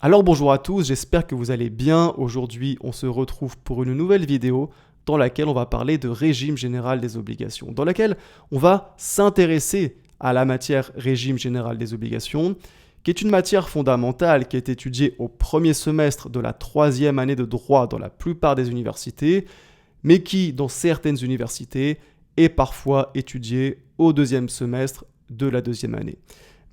Alors bonjour à tous, j'espère que vous allez bien. Aujourd'hui, on se retrouve pour une nouvelle vidéo dans laquelle on va parler de régime général des obligations, dans laquelle on va s'intéresser à la matière régime général des obligations, qui est une matière fondamentale qui est étudiée au premier semestre de la troisième année de droit dans la plupart des universités, mais qui, dans certaines universités, est parfois étudiée au deuxième semestre de la deuxième année.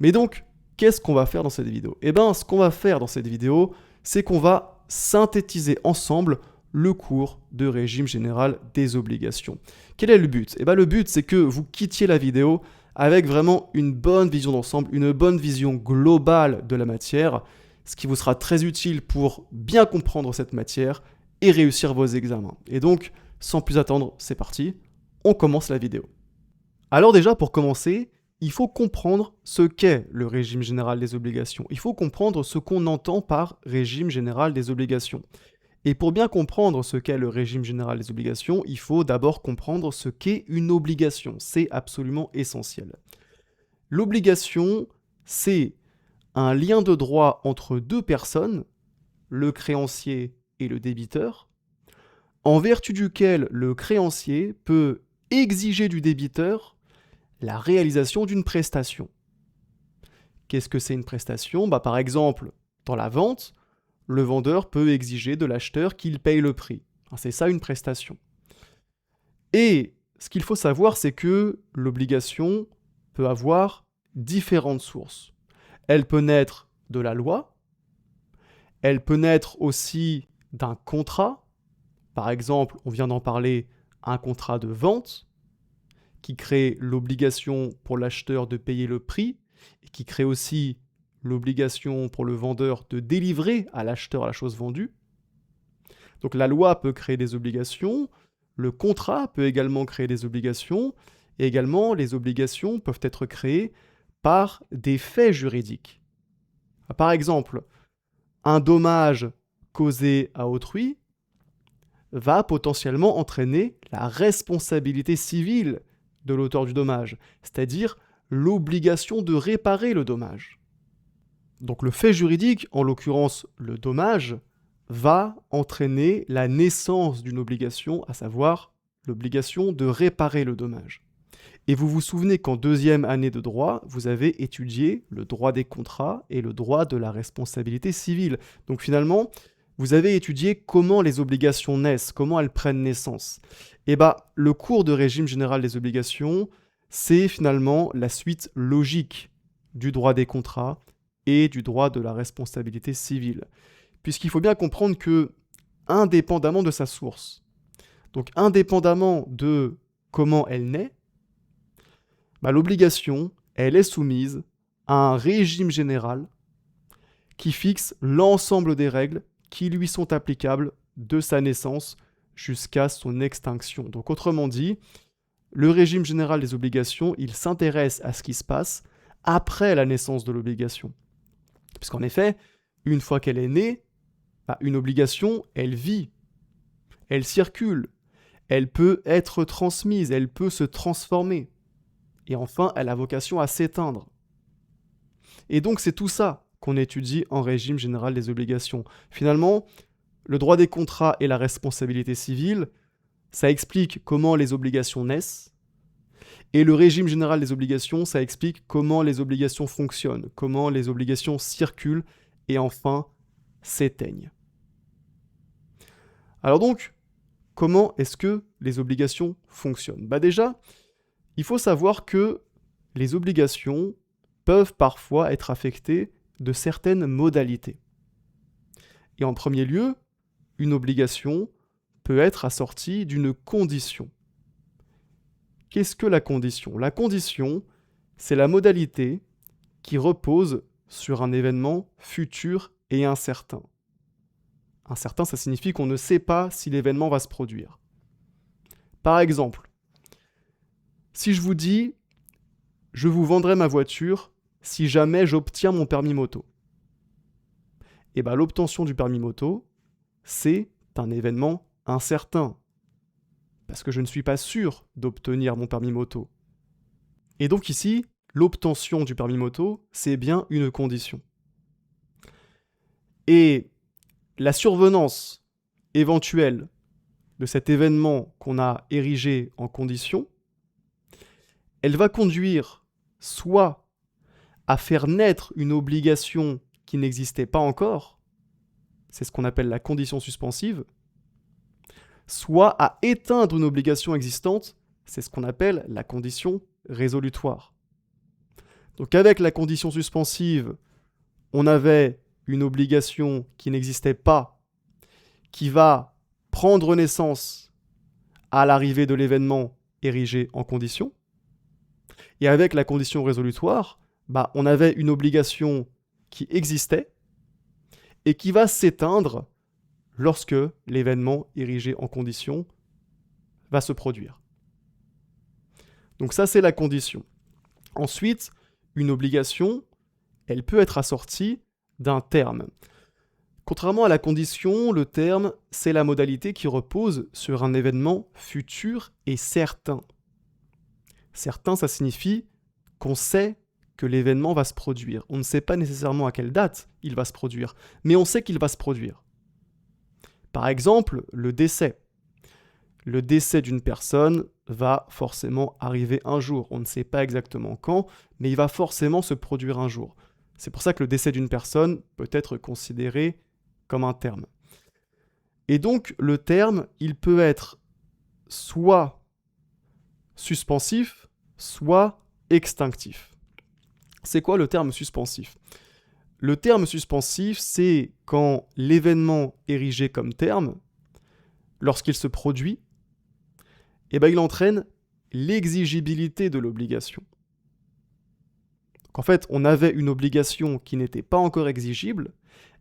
Mais donc, qu'est-ce qu'on va faire dans cette vidéo? Eh bien, ce qu'on va faire dans cette vidéo, c'est qu'on va synthétiser ensemble le cours de régime général des obligations. Quel est le but? Eh bien, le but, c'est que vous quittiez la vidéo avec vraiment une bonne vision d'ensemble, une bonne vision globale de la matière, ce qui vous sera très utile pour bien comprendre cette matière et réussir vos examens. Et donc, sans plus attendre, c'est parti, on commence la vidéo. Alors déjà, pour commencer, il faut comprendre ce qu'est le régime général des obligations. Il faut comprendre ce qu'on entend par régime général des obligations. Et pour bien comprendre ce qu'est le régime général des obligations, il faut d'abord comprendre ce qu'est une obligation. C'est absolument essentiel. L'obligation, c'est un lien de droit entre deux personnes, le créancier et le débiteur, en vertu duquel le créancier peut exiger du débiteur la réalisation d'une prestation. Qu'est-ce que c'est une prestation? Par exemple, dans la vente, le vendeur peut exiger de l'acheteur qu'il paye le prix. C'est ça une prestation. Et ce qu'il faut savoir, c'est que l'obligation peut avoir différentes sources. Elle peut naître de la loi, elle peut naître aussi d'un contrat. Par exemple, on vient d'en parler, un contrat de vente qui crée l'obligation pour l'acheteur de payer le prix et qui crée aussi l'obligation pour le vendeur de délivrer à l'acheteur la chose vendue. Donc la loi peut créer des obligations, le contrat peut également créer des obligations, et également les obligations peuvent être créées par des faits juridiques. Par exemple, un dommage causé à autrui va potentiellement entraîner la responsabilité civile de l'auteur du dommage, c'est-à-dire l'obligation de réparer le dommage. Donc le fait juridique, en l'occurrence le dommage, va entraîner la naissance d'une obligation, à savoir l'obligation de réparer le dommage. Et vous vous souvenez qu'en deuxième année de droit, vous avez étudié le droit des contrats et le droit de la responsabilité civile. Donc finalement, vous avez étudié comment les obligations naissent, comment elles prennent naissance. Et le cours de régime général des obligations, c'est finalement la suite logique du droit des contrats et du droit de la responsabilité civile. Puisqu'il faut bien comprendre que, indépendamment de sa source, donc indépendamment de comment elle naît, l'obligation, elle est soumise à un régime général qui fixe l'ensemble des règles qui lui sont applicables de sa naissance jusqu'à son extinction. Donc autrement dit, le régime général des obligations, il s'intéresse à ce qui se passe après la naissance de l'obligation. Puisqu'en effet, une fois qu'elle est née, une obligation, elle vit, elle circule, elle peut être transmise, elle peut se transformer. Et enfin, elle a vocation à s'éteindre. Et donc c'est tout ça qu'on étudie en régime général des obligations. Finalement, le droit des contrats et la responsabilité civile, ça explique comment les obligations naissent, et le régime général des obligations, ça explique comment les obligations fonctionnent, comment les obligations circulent, et enfin, s'éteignent. Alors donc, comment est-ce que les obligations fonctionnent? Déjà, il faut savoir que les obligations peuvent parfois être affectées de certaines modalités. Et en premier lieu, une obligation peut être assortie d'une condition. Qu'est-ce que la condition? La condition, c'est la modalité qui repose sur un événement futur et incertain. Incertain, ça signifie qu'on ne sait pas si l'événement va se produire. Par exemple, si je vous dis « je vous vendrai ma voiture si jamais j'obtiens mon permis moto », l'obtention du permis moto, c'est un événement incertain, parce que je ne suis pas sûr d'obtenir mon permis moto. Et donc ici, l'obtention du permis moto, c'est bien une condition. Et la survenance éventuelle de cet événement qu'on a érigé en condition, elle va conduire soit à faire naître une obligation qui n'existait pas encore, c'est ce qu'on appelle la condition suspensive, soit à éteindre une obligation existante, c'est ce qu'on appelle la condition résolutoire. Donc avec la condition suspensive, on avait une obligation qui n'existait pas, qui va prendre naissance à l'arrivée de l'événement érigé en condition. Et avec la condition résolutoire, on avait une obligation qui existait et qui va s'éteindre lorsque l'événement érigé en condition va se produire. Donc ça, c'est la condition. Ensuite, une obligation, elle peut être assortie d'un terme. Contrairement à la condition, le terme, c'est la modalité qui repose sur un événement futur et certain. Certain, ça signifie qu'on sait que l'événement va se produire. On ne sait pas nécessairement à quelle date il va se produire, mais on sait qu'il va se produire. Par exemple, le décès. Le décès d'une personne va forcément arriver un jour. On ne sait pas exactement quand, mais il va forcément se produire un jour. C'est pour ça que le décès d'une personne peut être considéré comme un terme. Et donc, le terme, il peut être soit suspensif, soit extinctif. C'est quoi le terme suspensif ? Le terme suspensif, c'est quand l'événement érigé comme terme, lorsqu'il se produit, il entraîne l'exigibilité de l'obligation. Donc en fait, on avait une obligation qui n'était pas encore exigible,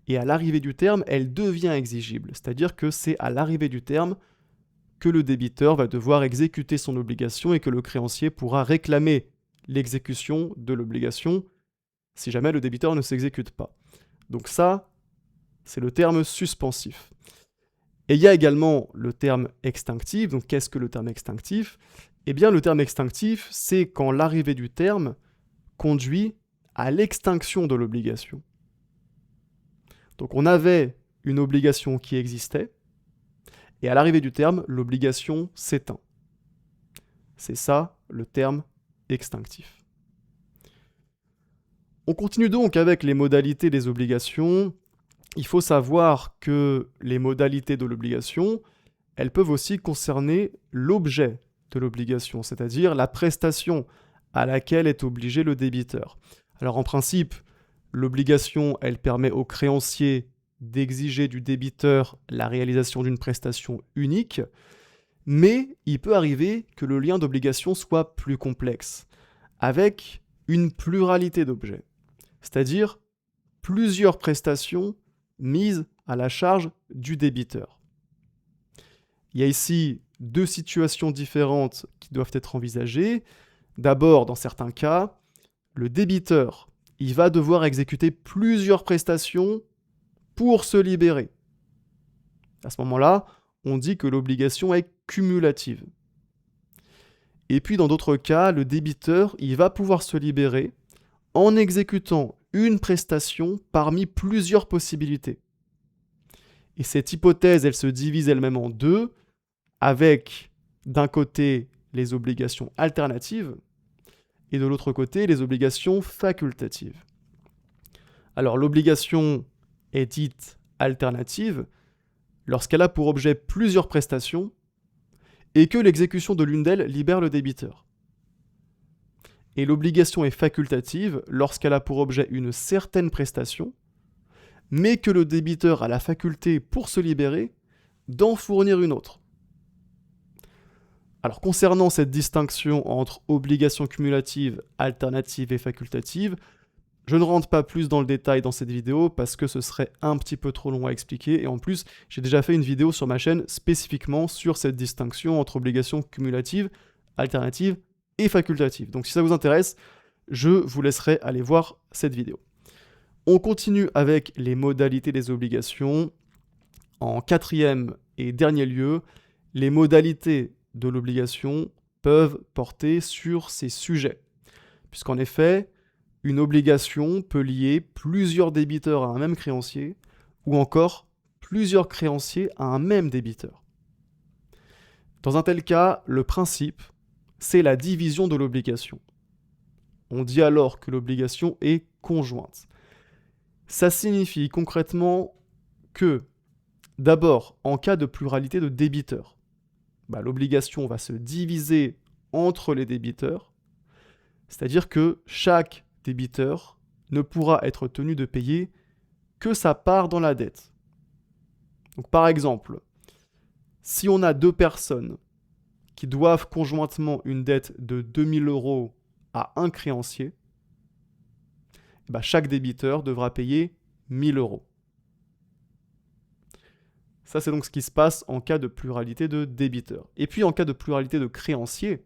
et à l'arrivée du terme, elle devient exigible. C'est-à-dire que c'est à l'arrivée du terme que le débiteur va devoir exécuter son obligation et que le créancier pourra réclamer l'exécution de l'obligation si jamais le débiteur ne s'exécute pas. Donc ça, c'est le terme suspensif. Et il y a également le terme extinctif. Donc qu'est-ce que le terme extinctif ? Eh bien, le terme extinctif, c'est quand l'arrivée du terme conduit à l'extinction de l'obligation. Donc on avait une obligation qui existait, et à l'arrivée du terme, l'obligation s'éteint. C'est ça le terme extinctif. On continue donc avec les modalités des obligations. Il faut savoir que les modalités de l'obligation, elles peuvent aussi concerner l'objet de l'obligation, c'est-à-dire la prestation à laquelle est obligé le débiteur. Alors en principe, l'obligation, elle permet au créancier d'exiger du débiteur la réalisation d'une prestation unique, mais il peut arriver que le lien d'obligation soit plus complexe, avec une pluralité d'objets, c'est-à-dire plusieurs prestations mises à la charge du débiteur. Il y a ici deux situations différentes qui doivent être envisagées. D'abord, dans certains cas, le débiteur, il va devoir exécuter plusieurs prestations pour se libérer. À ce moment-là, on dit que l'obligation est cumulative. Et puis dans d'autres cas, le débiteur, il va pouvoir se libérer en exécutant une prestation parmi plusieurs possibilités. Et cette hypothèse, elle se divise elle-même en deux, avec d'un côté les obligations alternatives et de l'autre côté les obligations facultatives. Alors l'obligation est dite alternative lorsqu'elle a pour objet plusieurs prestations et que l'exécution de l'une d'elles libère le débiteur. Et l'obligation est facultative lorsqu'elle a pour objet une certaine prestation, mais que le débiteur a la faculté, pour se libérer, d'en fournir une autre. Alors concernant cette distinction entre obligation cumulative, alternative et facultative, je ne rentre pas plus dans le détail dans cette vidéo parce que ce serait un petit peu trop long à expliquer, et en plus j'ai déjà fait une vidéo sur ma chaîne spécifiquement sur cette distinction entre obligation cumulative, alternative et facultative. Donc si ça vous intéresse, je vous laisserai aller voir cette vidéo. On continue avec les modalités des obligations. En quatrième et dernier lieu, les modalités de l'obligation peuvent porter sur ces sujets. Puisqu'en effet, une obligation peut lier plusieurs débiteurs à un même créancier, ou encore plusieurs créanciers à un même débiteur. Dans un tel cas, le principe, c'est la division de l'obligation. On dit alors que l'obligation est conjointe. Ça signifie concrètement que, d'abord, en cas de pluralité de débiteurs, l'obligation va se diviser entre les débiteurs, c'est-à-dire que chaque débiteur ne pourra être tenu de payer que sa part dans la dette. Donc, par exemple, si on a deux personnes qui doivent conjointement une dette de 2 000 € à un créancier, chaque débiteur devra payer 1 000 €. Ça, c'est donc ce qui se passe en cas de pluralité de débiteurs. Et puis, en cas de pluralité de créanciers,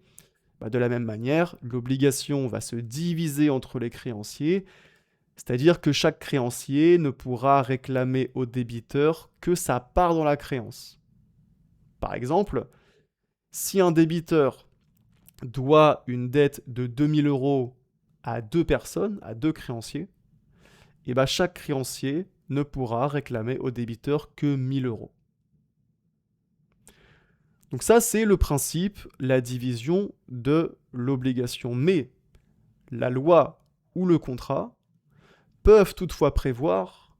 de la même manière, l'obligation va se diviser entre les créanciers, c'est-à-dire que chaque créancier ne pourra réclamer au débiteur que sa part dans la créance. Par exemple, si un débiteur doit une dette de 2 000 € à deux personnes, à deux créanciers, chaque créancier ne pourra réclamer au débiteur que 1 000 €. Donc ça, c'est le principe, la division de l'obligation. Mais la loi ou le contrat peuvent toutefois prévoir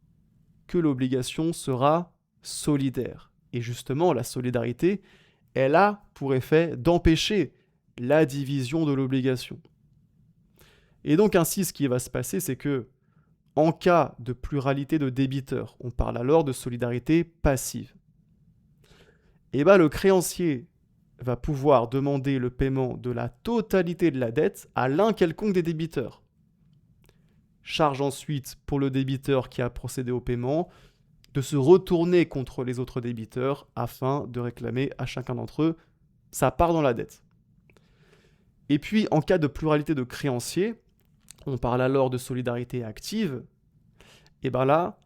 que l'obligation sera solidaire. Et justement, la solidarité, elle a pour effet d'empêcher la division de l'obligation. Et donc ainsi, ce qui va se passer, c'est que en cas de pluralité de débiteurs, on parle alors de solidarité passive. Le créancier va pouvoir demander le paiement de la totalité de la dette à l'un quelconque des débiteurs. Charge ensuite pour le débiteur qui a procédé au paiement de se retourner contre les autres débiteurs afin de réclamer à chacun d'entre eux sa part dans la dette. Et puis, en cas de pluralité de créanciers, on parle alors de solidarité active, là,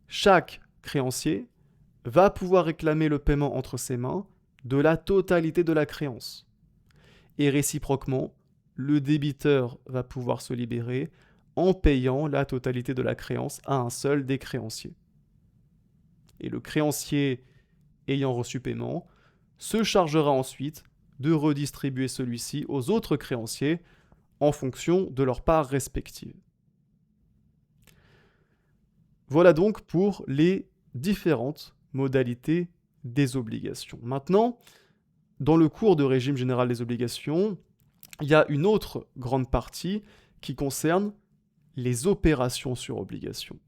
chaque créancier va pouvoir réclamer le paiement entre ses mains de la totalité de la créance. Et réciproquement, le débiteur va pouvoir se libérer en payant la totalité de la créance à un seul des créanciers. Et le créancier ayant reçu paiement se chargera ensuite de redistribuer celui-ci aux autres créanciers en fonction de leur part respective. Voilà donc pour les différentes modalités des obligations. Maintenant, dans le cours de régime général des obligations, il y a une autre grande partie qui concerne les opérations sur obligation.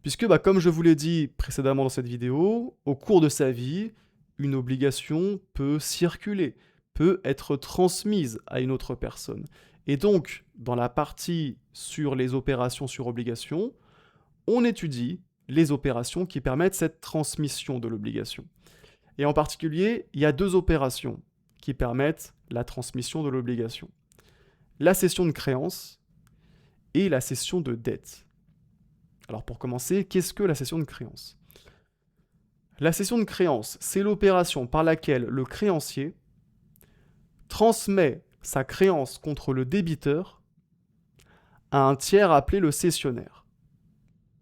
Puisque, comme je vous l'ai dit précédemment dans cette vidéo, au cours de sa vie, une obligation peut circuler, peut être transmise à une autre personne. Et donc, dans la partie sur les opérations sur obligation, on étudie les opérations qui permettent cette transmission de l'obligation. Et en particulier, il y a deux opérations qui permettent la transmission de l'obligation. La cession de créance et la cession de dette. Alors pour commencer, qu'est-ce que la cession de créance ? La cession de créance, c'est l'opération par laquelle le créancier transmet sa créance contre le débiteur à un tiers appelé le cessionnaire.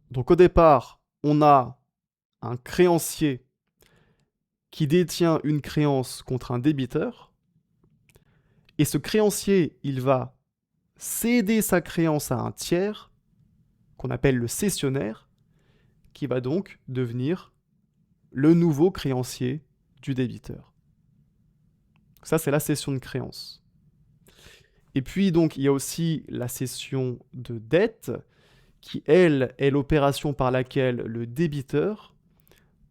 Donc au départ, on a un créancier qui détient une créance contre un débiteur, et ce créancier, il va céder sa créance à un tiers, qu'on appelle le cessionnaire, qui va donc devenir le nouveau créancier du débiteur. Ça, c'est la cession de créance. Et puis, donc, il y a aussi la cession de dette, qui, elle, est l'opération par laquelle le débiteur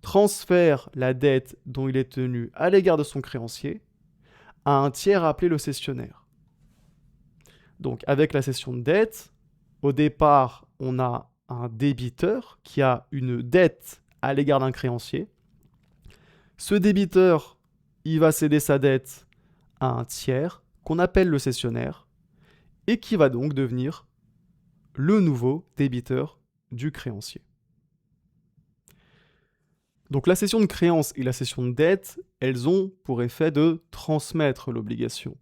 transfère la dette dont il est tenu à l'égard de son créancier à un tiers appelé le cessionnaire. Donc, avec la cession de dette, au départ, on a un débiteur qui a une dette à l'égard d'un créancier. Ce débiteur, il va céder sa dette à un tiers qu'on appelle le cessionnaire et qui va donc devenir le nouveau débiteur du créancier. Donc la cession de créance et la cession de dette, elles ont pour effet de transmettre l'obligation.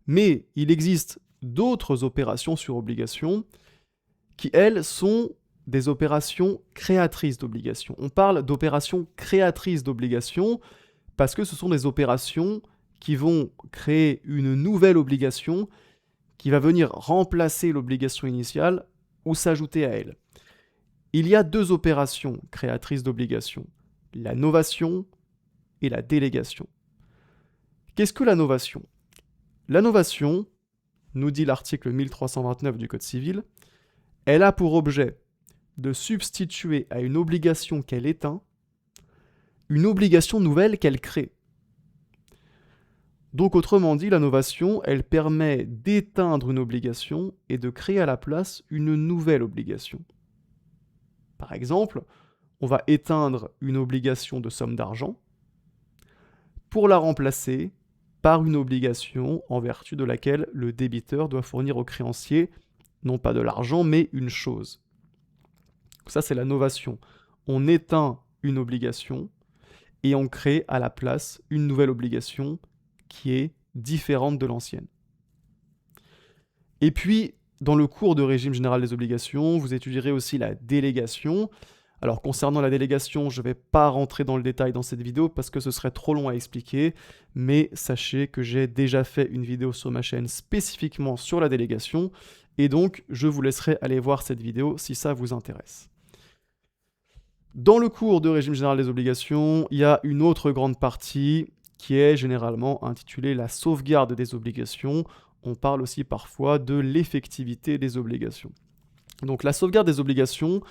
Mais il existe d'autres opérations sur obligation qui, elles, sont des opérations créatrices d'obligations. On parle d'opérations créatrices d'obligations parce que ce sont des opérations qui vont créer une nouvelle obligation qui va venir remplacer l'obligation initiale ou s'ajouter à elle. Il y a deux opérations créatrices d'obligations, la novation et la délégation. Qu'est-ce que la novation ? La novation, nous dit l'article 1329 du Code civil, elle a pour objet de substituer à une obligation qu'elle éteint une obligation nouvelle qu'elle crée. Donc autrement dit, la novation, elle permet d'éteindre une obligation et de créer à la place une nouvelle obligation. Par exemple, on va éteindre une obligation de somme d'argent pour la remplacer par une obligation en vertu de laquelle le débiteur doit fournir au créancier non pas de l'argent, mais une chose. Ça, c'est la novation. On éteint une obligation et on crée à la place une nouvelle obligation qui est différente de l'ancienne. Et puis, dans le cours de régime général des obligations, vous étudierez aussi la délégation. Alors, concernant la délégation, je ne vais pas rentrer dans le détail dans cette vidéo parce que ce serait trop long à expliquer, mais sachez que j'ai déjà fait une vidéo sur ma chaîne spécifiquement sur la délégation, et donc je vous laisserai aller voir cette vidéo si ça vous intéresse. Dans le cours de régime général des obligations, il y a une autre grande partie qui est généralement intitulée la sauvegarde des obligations. On parle aussi parfois de l'effectivité des obligations. Donc la sauvegarde des obligations,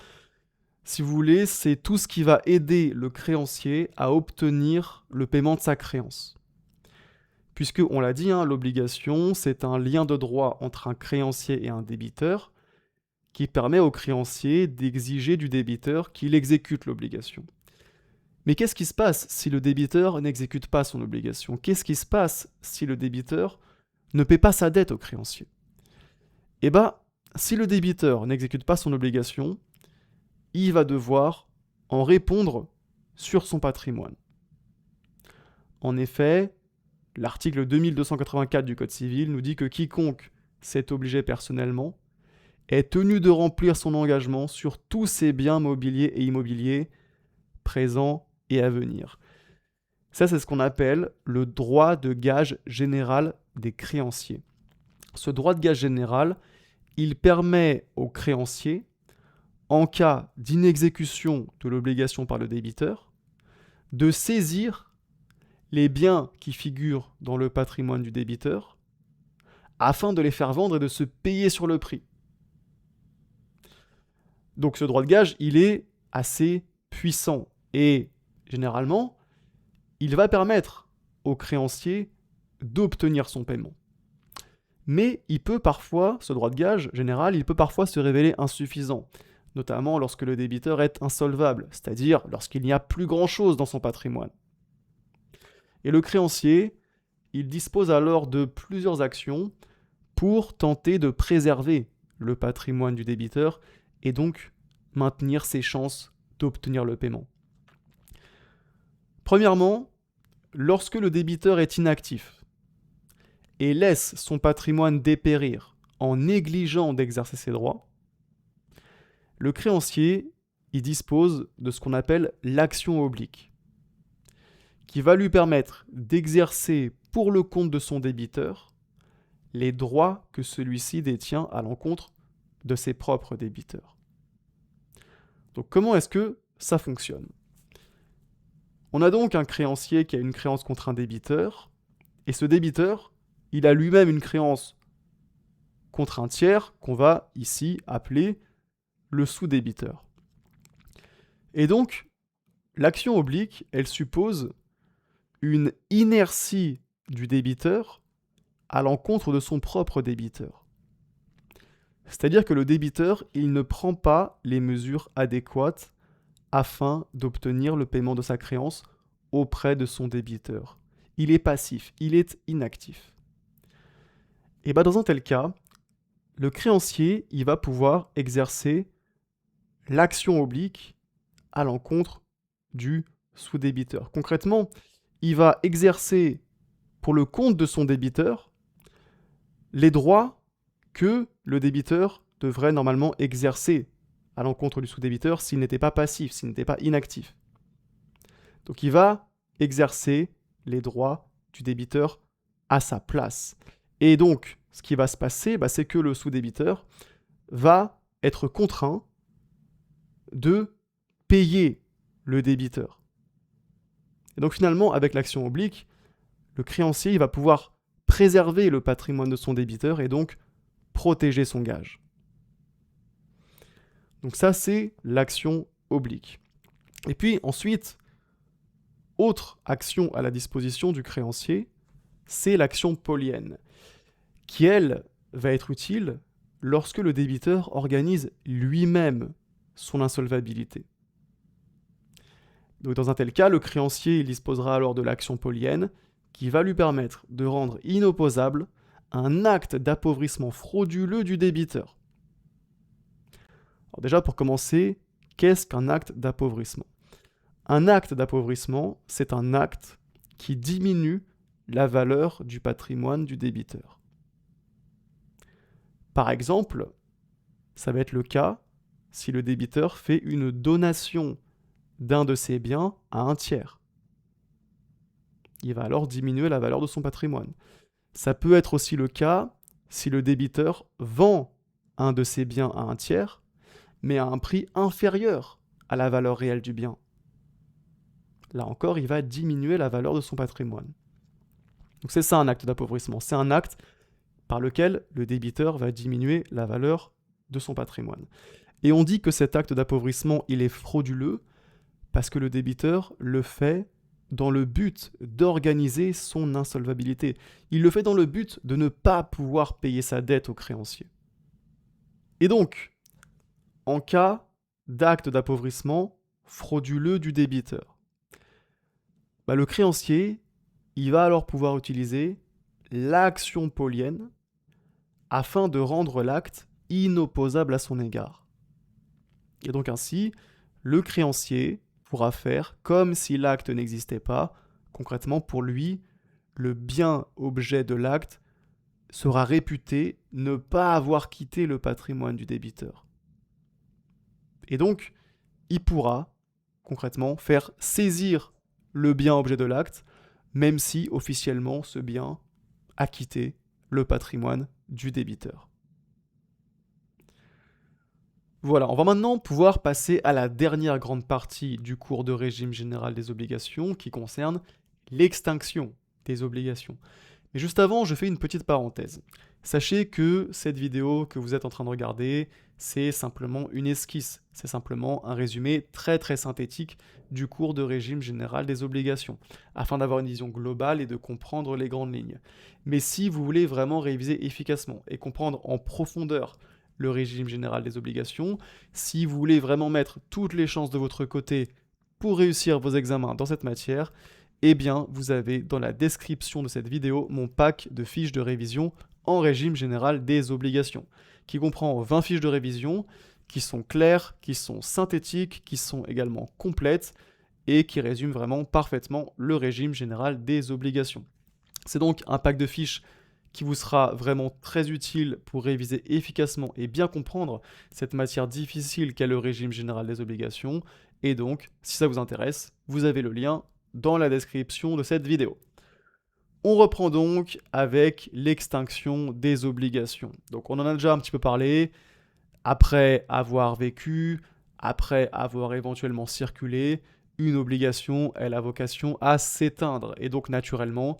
si vous voulez, c'est tout ce qui va aider le créancier à obtenir le paiement de sa créance. Puisque, on l'a dit, l'obligation, c'est un lien de droit entre un créancier et un débiteur qui permet au créancier d'exiger du débiteur qu'il exécute l'obligation. Mais qu'est-ce qui se passe si le débiteur n'exécute pas son obligation ? Qu'est-ce qui se passe si le débiteur ne paie pas sa dette au créancier ? Eh bien, si le débiteur n'exécute pas son obligation, il va devoir en répondre sur son patrimoine. En effet, l'article 2284 du Code civil nous dit que quiconque s'est obligé personnellement est tenu de remplir son engagement sur tous ses biens mobiliers et immobiliers, présents et à venir. Ça, c'est ce qu'on appelle le droit de gage général des créanciers. Ce droit de gage général, il permet aux créanciers, en cas d'inexécution de l'obligation par le débiteur, de saisir les biens qui figurent dans le patrimoine du débiteur afin de les faire vendre et de se payer sur le prix. Donc ce droit de gage, il est assez puissant et généralement, il va permettre au créancier d'obtenir son paiement. Mais il peut parfois, ce droit de gage général, il peut parfois se révéler insuffisant, notamment lorsque le débiteur est insolvable, c'est-à-dire lorsqu'il n'y a plus grand-chose dans son patrimoine. Et le créancier, il dispose alors de plusieurs actions pour tenter de préserver le patrimoine du débiteur et donc maintenir ses chances d'obtenir le paiement. Premièrement, lorsque le débiteur est inactif et laisse son patrimoine dépérir en négligeant d'exercer ses droits, le créancier y dispose de ce qu'on appelle l'action oblique, qui va lui permettre d'exercer pour le compte de son débiteur les droits que celui-ci détient à l'encontre de ses propres débiteurs. Donc comment est-ce que ça fonctionne ? On a donc un créancier qui a une créance contre un débiteur, et ce débiteur, il a lui-même une créance contre un tiers qu'on va ici appeler le sous-débiteur. Et donc, l'action oblique, elle suppose une inertie du débiteur à l'encontre de son propre débiteur. C'est-à-dire que le débiteur, il ne prend pas les mesures adéquates afin d'obtenir le paiement de sa créance auprès de son débiteur. Il est passif, il est inactif. Et bien dans un tel cas, le créancier, il va pouvoir exercer l'action oblique à l'encontre du sous-débiteur. Concrètement, il va exercer pour le compte de son débiteur les droits que le débiteur devrait normalement exercer à l'encontre du sous-débiteur s'il n'était pas passif, s'il n'était pas inactif. Donc il va exercer les droits du débiteur à sa place. Et donc, ce qui va se passer, c'est que le sous-débiteur va être contraint de payer le débiteur. Et donc finalement, avec l'action oblique, le créancier il va pouvoir préserver le patrimoine de son débiteur et donc protéger son gage. Donc ça, c'est l'action oblique. Et puis ensuite, autre action à la disposition du créancier, c'est l'action polienne, qui elle va être utile lorsque le débiteur organise lui-même son insolvabilité. Donc dans un tel cas, le créancier il disposera alors de l'action polienne qui va lui permettre de rendre inopposable un acte d'appauvrissement frauduleux du débiteur. Alors déjà pour commencer, qu'est-ce qu'un acte d'appauvrissement ? Un acte d'appauvrissement, c'est un acte qui diminue la valeur du patrimoine du débiteur. Par exemple, ça va être le cas si le débiteur fait une donation d'un de ses biens à un tiers. Il va alors diminuer la valeur de son patrimoine. Ça peut être aussi le cas si le débiteur vend un de ses biens à un tiers, mais à un prix inférieur à la valeur réelle du bien. Là encore, il va diminuer la valeur de son patrimoine. Donc c'est ça un acte d'appauvrissement. C'est un acte par lequel le débiteur va diminuer la valeur de son patrimoine. Et on dit que cet acte d'appauvrissement, il est frauduleux parce que le débiteur le fait dans le but d'organiser son insolvabilité. Il le fait dans le but de ne pas pouvoir payer sa dette au créancier. Et donc, en cas d'acte d'appauvrissement frauduleux du débiteur, le créancier, il va alors pouvoir utiliser l'action polienne afin de rendre l'acte inopposable à son égard. Et donc ainsi, le créancier pourra faire comme si l'acte n'existait pas. Concrètement, pour lui, le bien objet de l'acte sera réputé ne pas avoir quitté le patrimoine du débiteur. Et donc, il pourra concrètement faire saisir le bien objet de l'acte, même si officiellement ce bien a quitté le patrimoine du débiteur. Voilà, on va maintenant pouvoir passer à la dernière grande partie du cours de régime général des obligations qui concerne l'extinction des obligations. Mais juste avant, je fais une petite parenthèse. Sachez que cette vidéo que vous êtes en train de regarder, c'est simplement une esquisse. C'est simplement un résumé très très synthétique du cours de régime général des obligations, afin d'avoir une vision globale et de comprendre les grandes lignes. Mais si vous voulez vraiment réviser efficacement et comprendre en profondeur le régime général des obligations, si vous voulez vraiment mettre toutes les chances de votre côté pour réussir vos examens dans cette matière, eh bien, vous avez dans la description de cette vidéo mon pack de fiches de révision en régime général des obligations, qui comprend 20 fiches de révision, qui sont claires, qui sont synthétiques, qui sont également complètes, et qui résument vraiment parfaitement le régime général des obligations. C'est donc un pack de fiches qui vous sera vraiment très utile pour réviser efficacement et bien comprendre cette matière difficile qu'est le régime général des obligations. Et donc, si ça vous intéresse, vous avez le lien dans la description de cette vidéo. On reprend donc avec l'extinction des obligations. Donc on en a déjà un petit peu parlé. Après avoir vécu, après avoir éventuellement circulé, une obligation, elle a vocation à s'éteindre. Et donc naturellement,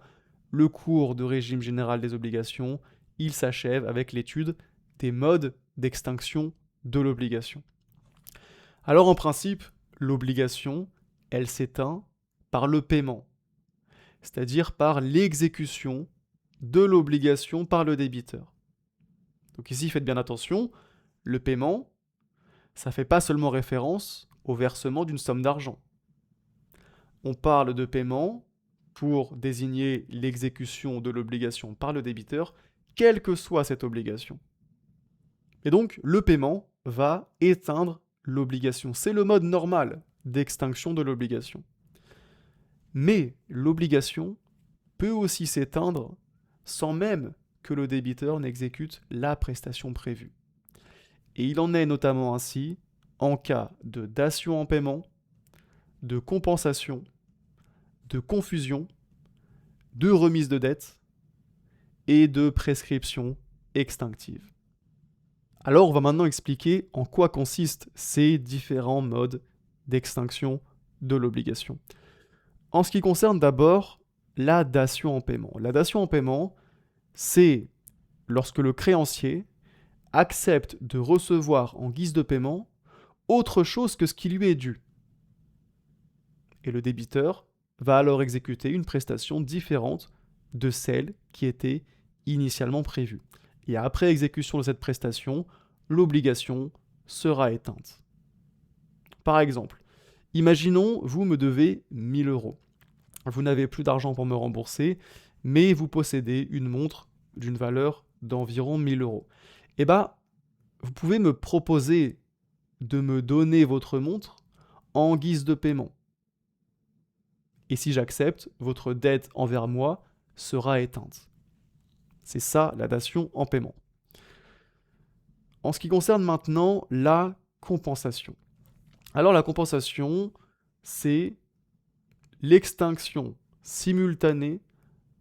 le cours de régime général des obligations, il s'achève avec l'étude des modes d'extinction de l'obligation. Alors en principe, l'obligation, elle s'éteint par le paiement, c'est-à-dire par l'exécution de l'obligation par le débiteur. Donc ici, faites bien attention, le paiement, ça ne fait pas seulement référence au versement d'une somme d'argent. On parle de paiement pour désigner l'exécution de l'obligation par le débiteur, quelle que soit cette obligation. Et donc, le paiement va éteindre l'obligation. C'est le mode normal d'extinction de l'obligation. Mais l'obligation peut aussi s'éteindre sans même que le débiteur n'exécute la prestation prévue. Et il en est notamment ainsi en cas de dation en paiement, de compensation, de confusion, de remise de dette et de prescription extinctive. Alors, on va maintenant expliquer en quoi consistent ces différents modes d'extinction de l'obligation. En ce qui concerne d'abord la dation en paiement. La dation en paiement, c'est lorsque le créancier accepte de recevoir en guise de paiement autre chose que ce qui lui est dû. Et le débiteur va alors exécuter une prestation différente de celle qui était initialement prévue. Et après exécution de cette prestation, l'obligation sera éteinte. Par exemple, imaginons, vous me devez 1 000 euros. Vous n'avez plus d'argent pour me rembourser, mais vous possédez une montre d'une valeur d'environ 1 000 euros. Eh bien, vous pouvez me proposer de me donner votre montre en guise de paiement. Et si j'accepte, votre dette envers moi sera éteinte. C'est ça la dation en paiement. En ce qui concerne maintenant la compensation. Alors la compensation, c'est l'extinction simultanée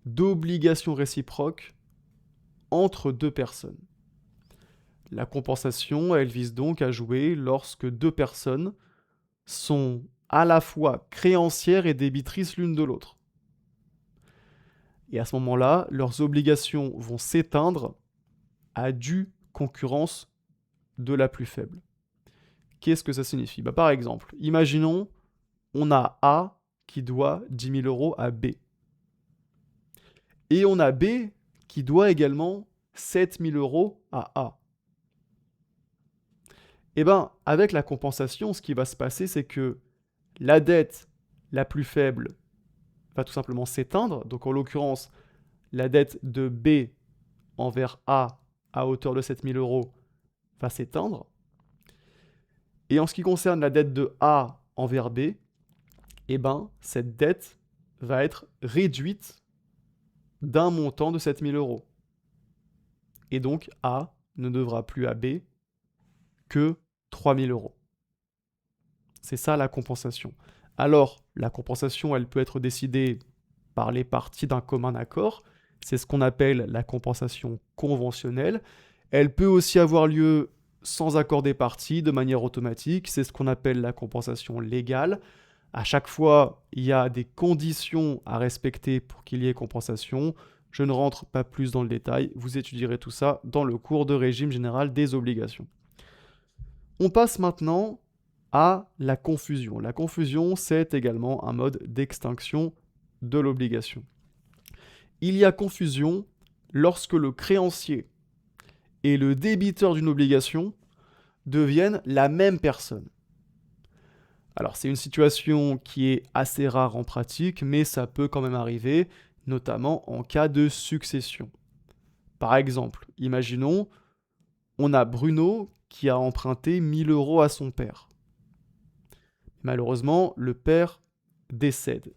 d'obligations réciproques entre deux personnes. La compensation, elle vise donc à jouer lorsque deux personnes sont à la fois créancières et débitrices l'une de l'autre. Et à ce moment-là, leurs obligations vont s'éteindre à due concurrence de la plus faible. Qu'est-ce que ça signifie ? Par exemple, imaginons, on a A qui doit 10 000 euros à B. Et on a B qui doit également 7 000 euros à A. Eh bien, avec la compensation, ce qui va se passer, c'est que la dette la plus faible va tout simplement s'éteindre. Donc en l'occurrence, la dette de B envers A à hauteur de 7 000 euros va s'éteindre. Et en ce qui concerne la dette de A envers B, eh ben, cette dette va être réduite d'un montant de 7 000 euros. Et donc A ne devra plus à B que 3 000 euros. C'est ça la compensation. Alors, la compensation, elle peut être décidée par les parties d'un commun accord. C'est ce qu'on appelle la compensation conventionnelle. Elle peut aussi avoir lieu sans accord des parties, de manière automatique. C'est ce qu'on appelle la compensation légale. À chaque fois, il y a des conditions à respecter pour qu'il y ait compensation. Je ne rentre pas plus dans le détail. Vous étudierez tout ça dans le cours de régime général des obligations. On passe maintenant à la confusion. La confusion, c'est également un mode d'extinction de l'obligation. Il y a confusion lorsque le créancier et le débiteur d'une obligation deviennent la même personne. Alors c'est une situation qui est assez rare en pratique, mais ça peut quand même arriver, notamment en cas de succession. Par exemple, imaginons, on a Bruno qui a emprunté 1 000 euros à son père. Malheureusement, le père décède.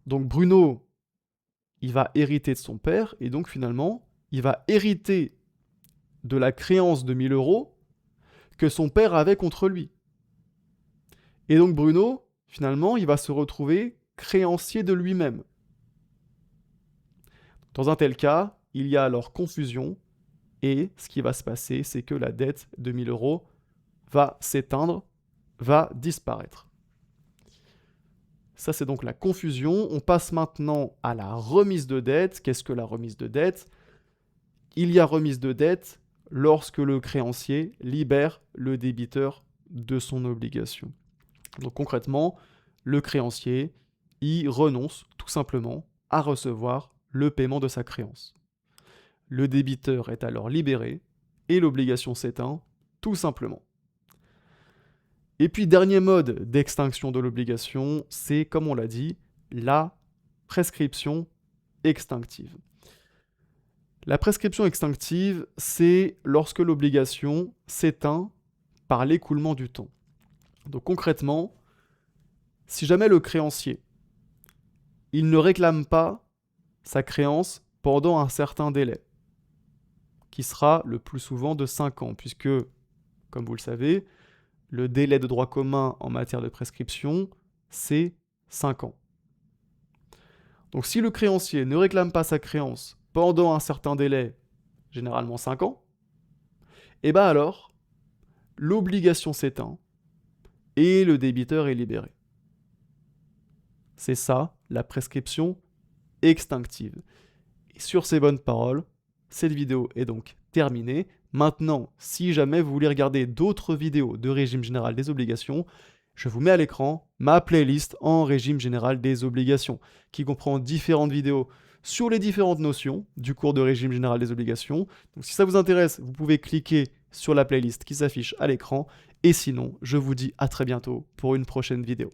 Donc Bruno, il va hériter de son père, et donc finalement, il va hériter de la créance de 1 000 euros que son père avait contre lui. Et donc Bruno, finalement, il va se retrouver créancier de lui-même. Dans un tel cas, il y a alors confusion, et ce qui va se passer, c'est que la dette de 1 000 euros va s'éteindre, va disparaître. Ça, c'est donc la confusion. On passe maintenant à la remise de dette. Qu'est-ce que la remise de dette ? Il y a remise de dette lorsque le créancier libère le débiteur de son obligation. Donc concrètement, le créancier y renonce tout simplement à recevoir le paiement de sa créance. Le débiteur est alors libéré et l'obligation s'éteint tout simplement. Et puis, dernier mode d'extinction de l'obligation, c'est, comme on l'a dit, la prescription extinctive. La prescription extinctive, c'est lorsque l'obligation s'éteint par l'écoulement du temps. Donc concrètement, si jamais le créancier, il ne réclame pas sa créance pendant un certain délai, qui sera le plus souvent de 5 ans, puisque, comme vous le savez, le délai de droit commun en matière de prescription, c'est 5 ans. Donc si le créancier ne réclame pas sa créance pendant un certain délai, généralement 5 ans, et bien alors, l'obligation s'éteint et le débiteur est libéré. C'est ça, la prescription extinctive. Et sur ces bonnes paroles, cette vidéo est donc terminée. Maintenant, si jamais vous voulez regarder d'autres vidéos de régime général des obligations, je vous mets à l'écran ma playlist en régime général des obligations, qui comprend différentes vidéos sur les différentes notions du cours de régime général des obligations. Donc si ça vous intéresse, vous pouvez cliquer sur la playlist qui s'affiche à l'écran. Et sinon, je vous dis à très bientôt pour une prochaine vidéo.